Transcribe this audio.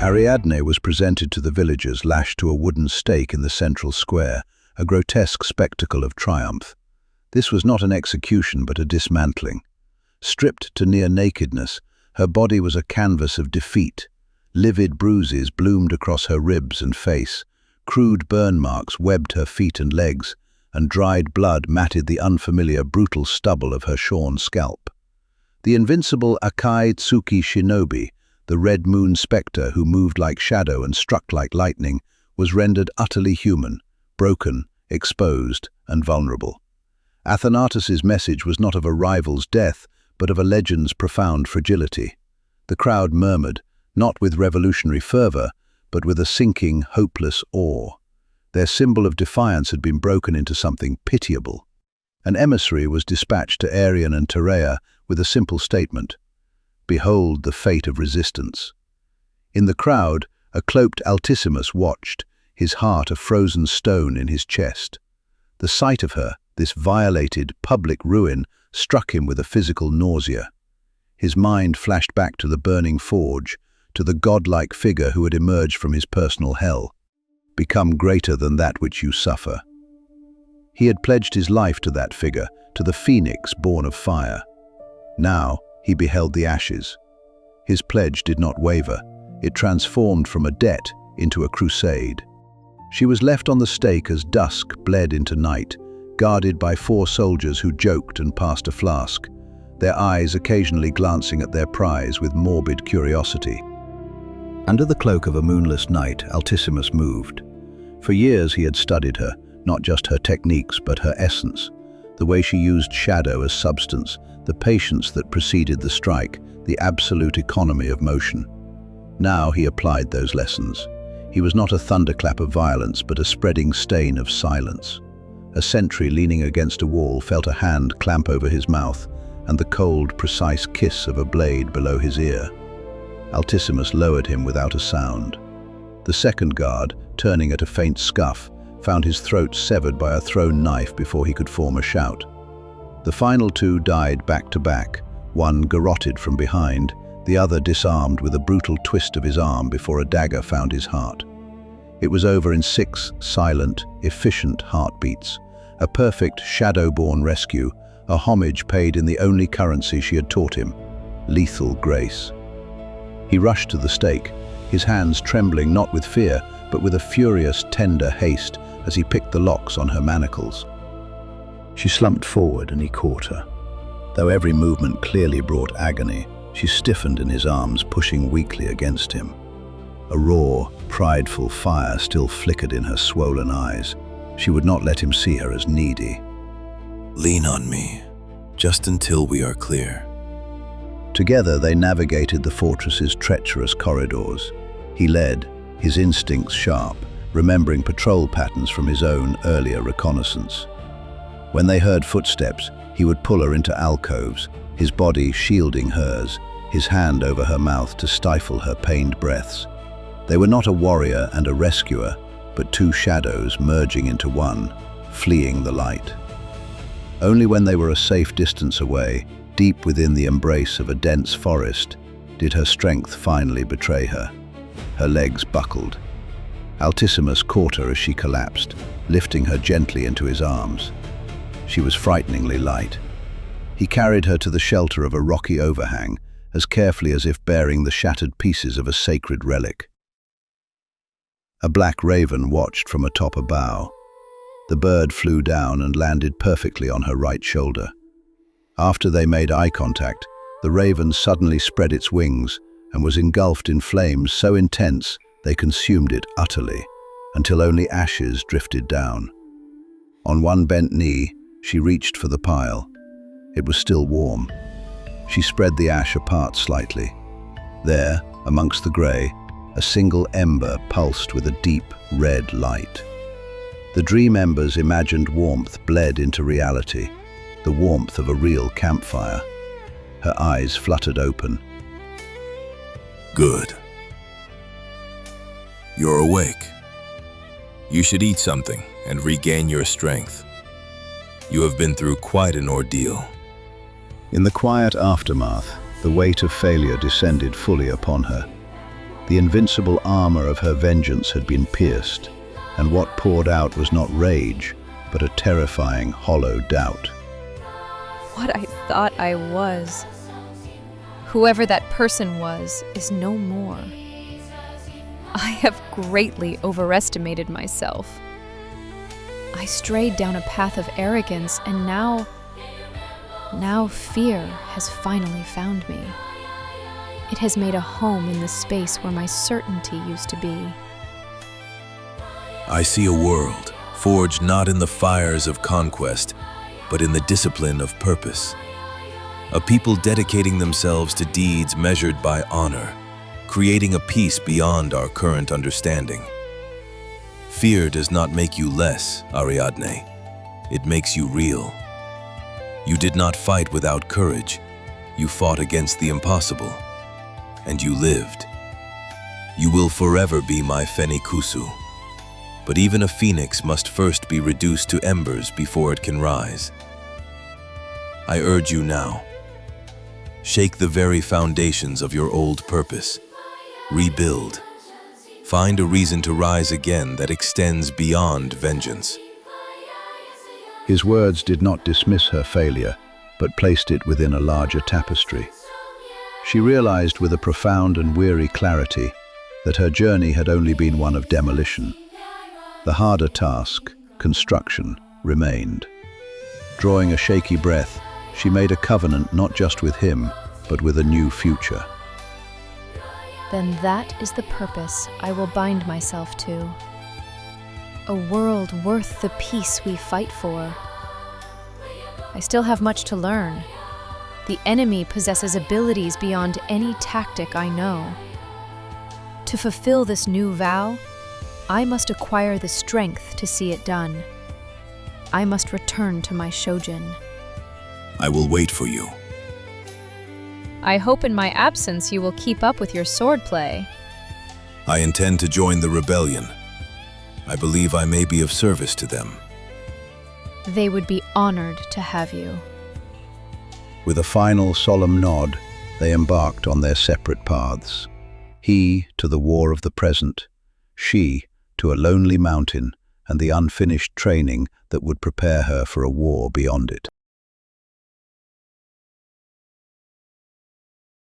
Ariadne was presented to the villagers lashed to a wooden stake in the central square, a grotesque spectacle of triumph. This was not an execution but a dismantling. Stripped to near nakedness, her body was a canvas of defeat. Livid bruises bloomed across her ribs and face, crude burn marks webbed her feet and legs, and dried blood matted the unfamiliar, brutal stubble of her shorn scalp. The invincible Akai Tsuki shinobi, the red moon spectre who moved like shadow and struck like lightning, was rendered utterly human, broken, exposed, and vulnerable. Athanatus's message was not of a rival's death, but of a legend's profound fragility. The crowd murmured, not with revolutionary fervor, but with a sinking, hopeless awe. Their symbol of defiance had been broken into something pitiable. An emissary was dispatched to Arion and Terea with a simple statement: "Behold the fate of resistance." In the crowd, a cloaked Altissimus watched, his heart a frozen stone in his chest. The sight of her, this violated, public ruin, struck him with a physical nausea. His mind flashed back to the burning forge, to the godlike figure who had emerged from his personal hell. "Become greater than that which you suffer." He had pledged his life to that figure, to the phoenix born of fire. Now he beheld the ashes. His pledge did not waver. It transformed from a debt into a crusade. She was left on the stake as dusk bled into night, guarded by 4 soldiers who joked and passed a flask, their eyes occasionally glancing at their prize with morbid curiosity. Under the cloak of a moonless night, Altissimus moved. For years he had studied her, not just her techniques but her essence, the way she used shadow as substance, the patience that preceded the strike, the absolute economy of motion. Now he applied those lessons. He was not a thunderclap of violence, but a spreading stain of silence. A sentry leaning against a wall felt a hand clamp over his mouth and the cold, precise kiss of a blade below his ear. Altissimus lowered him without a sound. The second guard, turning at a faint scuff, found his throat severed by a thrown knife before he could form a shout. The final 2 died back to back, one garroted from behind, the other disarmed with a brutal twist of his arm before a dagger found his heart. It was over in 6 silent, efficient heartbeats, a perfect shadow-born rescue, a homage paid in the only currency she had taught him, lethal grace. He rushed to the stake, his hands trembling not with fear, but with a furious, tender haste as he picked the locks on her manacles. She slumped forward and he caught her. Though every movement clearly brought agony, she stiffened in his arms, pushing weakly against him. A raw, prideful fire still flickered in her swollen eyes. She would not let him see her as needy. "Lean on me, just until we are clear." Together they navigated the fortress's treacherous corridors. He led, his instincts sharp, remembering patrol patterns from his own earlier reconnaissance. When they heard footsteps, he would pull her into alcoves, his body shielding hers, his hand over her mouth to stifle her pained breaths. They were not a warrior and a rescuer, but 2 shadows merging into one, fleeing the light. Only when they were a safe distance away, deep within the embrace of a dense forest, did her strength finally betray her. Her legs buckled. Altissimus caught her as she collapsed, lifting her gently into his arms. She was frighteningly light. He carried her to the shelter of a rocky overhang, as carefully as if bearing the shattered pieces of a sacred relic. A black raven watched from atop a bough. The bird flew down and landed perfectly on her right shoulder. After they made eye contact, the raven suddenly spread its wings and was engulfed in flames so intense they consumed it utterly, until only ashes drifted down. On one bent knee, she reached for the pile. It was still warm. She spread the ash apart slightly. There, amongst the grey, a single ember pulsed with a deep, red light. The dream ember's imagined warmth bled into reality, the warmth of a real campfire. Her eyes fluttered open. "Good. You're awake. You should eat something and regain your strength. You have been through quite an ordeal." In the quiet aftermath, the weight of failure descended fully upon her. The invincible armor of her vengeance had been pierced, and what poured out was not rage, but a terrifying, hollow doubt. What I thought I was. Whoever that person was is no more. I have greatly overestimated myself. I strayed down a path of arrogance, and now fear has finally found me. It has made a home in the space where my certainty used to be. I see a world forged not in the fires of conquest, but in the discipline of purpose. A people dedicating themselves to deeds measured by honor, creating a peace beyond our current understanding. Fear does not make you less, Ariadne. It makes you real. You did not fight without courage. You fought against the impossible. And you lived. You will forever be my Fenikusu. But even a phoenix must first be reduced to embers before it can rise. I urge you now. Shake the very foundations of your old purpose. Rebuild. Find a reason to rise again that extends beyond vengeance. His words did not dismiss her failure, but placed it within a larger tapestry. She realized with a profound and weary clarity that her journey had only been one of demolition. The harder task, construction, remained. Drawing a shaky breath, she made a covenant not just with him, but with a new future. Then that is the purpose I will bind myself to. A world worth the peace we fight for. I still have much to learn. The enemy possesses abilities beyond any tactic I know. To fulfill this new vow, I must acquire the strength to see it done. I must return to my Shojin. I will wait for you. I hope in my absence you will keep up with your swordplay. I intend to join the rebellion. I believe I may be of service to them. They would be honored to have you. With a final solemn nod, they embarked on their separate paths. He to the war of the present, she to a lonely mountain and the unfinished training that would prepare her for a war beyond it.